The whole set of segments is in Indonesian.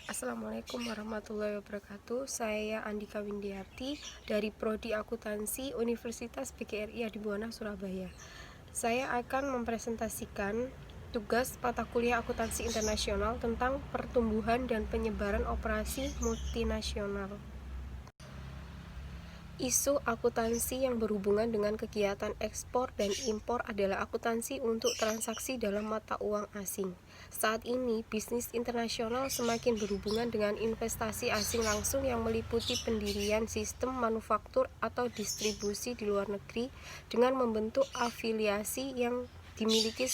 Assalamualaikum warahmatullahi wabarakatuh. Saya Andika Windiarti dari Prodi Akuntansi Universitas PGRI Adibuwana, Surabaya. Saya akan mempresentasikan tugas mata kuliah akuntansi internasional tentang pertumbuhan dan penyebaran operasi multinasional. Isu akuntansi yang berhubungan dengan kegiatan ekspor dan impor adalah akuntansi untuk transaksi dalam mata uang asing. Saat ini, bisnis internasional semakin berhubungan dengan investasi asing langsung yang meliputi pendirian sistem manufaktur atau distribusi di luar negeri dengan membentuk afiliasi yang dimiliki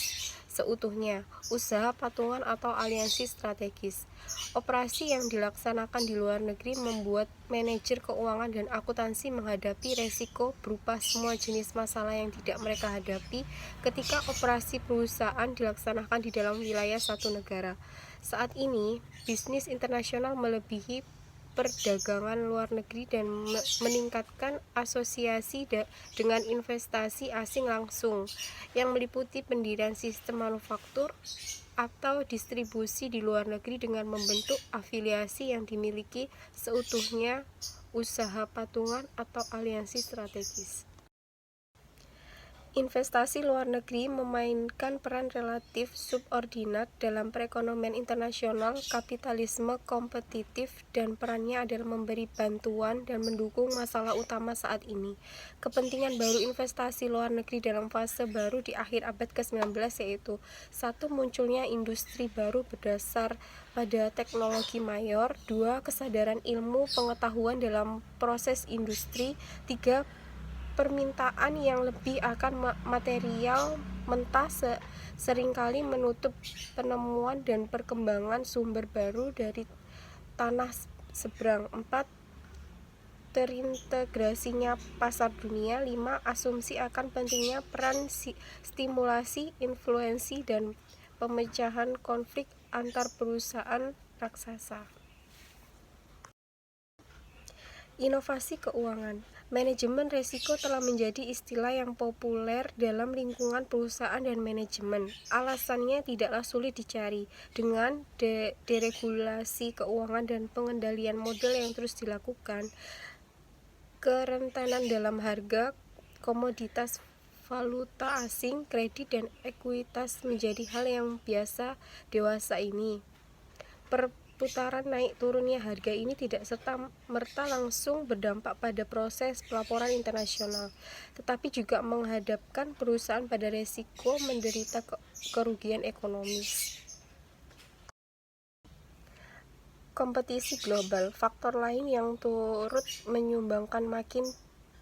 seutuhnya, usaha patungan atau aliansi strategis. Operasi yang dilaksanakan di luar negeri membuat manajer keuangan dan akuntansi menghadapi resiko berupa semua jenis masalah yang tidak mereka hadapi ketika operasi perusahaan dilaksanakan di dalam wilayah satu negara. Saat ini, bisnis internasional melebihi perdagangan luar negeri dan meningkatkan asosiasi dengan investasi asing langsung yang meliputi pendirian sistem manufaktur atau distribusi di luar negeri dengan membentuk afiliasi yang dimiliki seutuhnya, usaha patungan atau aliansi strategis. Investasi luar negeri memainkan peran relatif subordinat dalam perekonomian internasional, kapitalisme kompetitif, dan perannya adalah memberi bantuan dan mendukung masalah utama saat ini. Kepentingan baru investasi luar negeri dalam fase baru di akhir abad ke-19 yaitu: 1. Munculnya industri baru berdasar pada teknologi mayor. 2. Kesadaran ilmu pengetahuan dalam proses industri. 3. Permintaan yang lebih akan material mentah seringkali menutup penemuan dan perkembangan sumber baru dari tanah seberang. 4. Terintegrasinya pasar dunia. 5. Asumsi akan pentingnya peran stimulasi, influensi, dan pemecahan konflik antar perusahaan raksasa. Inovasi keuangan. Manajemen risiko telah menjadi istilah yang populer dalam lingkungan perusahaan dan manajemen. Alasannya tidaklah sulit dicari. Dengan deregulasi keuangan dan pengendalian modal yang terus dilakukan, kerentanan dalam harga komoditas valuta asing, kredit, dan ekuitas menjadi hal yang biasa dewasa ini. Perputaran naik turunnya harga ini tidak serta-merta langsung berdampak pada proses pelaporan internasional, tetapi juga menghadapkan perusahaan pada resiko menderita kerugian ekonomis. Kompetisi global. Faktor lain yang turut menyumbangkan makin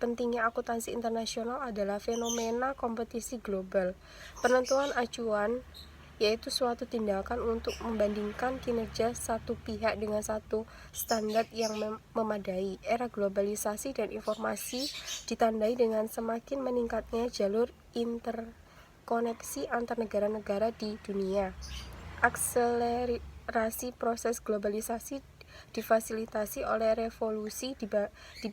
pentingnya akuntansi internasional adalah fenomena kompetisi global. Penentuan acuan yaitu suatu tindakan untuk membandingkan kinerja satu pihak dengan satu standar yang memadai. Era globalisasi dan informasi ditandai dengan semakin meningkatnya jalur interkoneksi antar negara-negara di dunia. Akselerasi proses globalisasi difasilitasi oleh revolusi di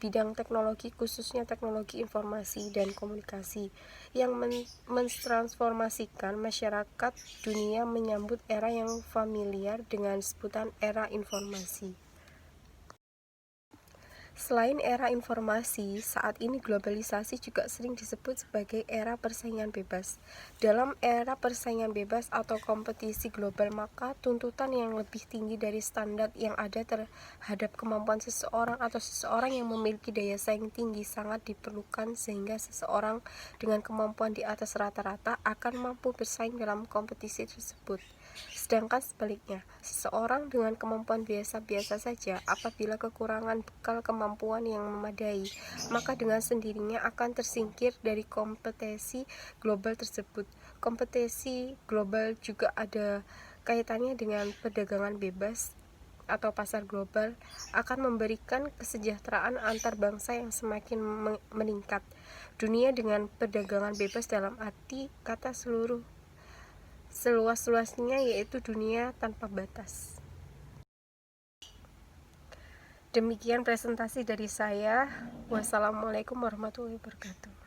bidang teknologi, khususnya teknologi informasi dan komunikasi, yang mentransformasikan masyarakat dunia menyambut era yang familiar dengan sebutan era informasi. Selain era informasi, saat ini globalisasi juga sering disebut sebagai era persaingan bebas. Dalam era persaingan bebas atau kompetisi global, maka tuntutan yang lebih tinggi dari standar yang ada terhadap kemampuan seseorang atau seseorang yang memiliki daya saing tinggi sangat diperlukan, sehingga seseorang dengan kemampuan di atas rata-rata akan mampu bersaing dalam kompetisi tersebut. Sedangkan sebaliknya, seseorang dengan kemampuan biasa-biasa saja apabila kekurangan bekal kemampuan yang memadai, maka dengan sendirinya akan tersingkir dari kompetisi global tersebut. Kompetisi global juga ada kaitannya dengan perdagangan bebas atau pasar global, akan memberikan kesejahteraan antar bangsa yang semakin meningkat. Dunia dengan perdagangan bebas dalam arti kata seluas-luasnya, yaitu dunia tanpa batas. Demikian presentasi dari saya. Wassalamualaikum warahmatullahi wabarakatuh.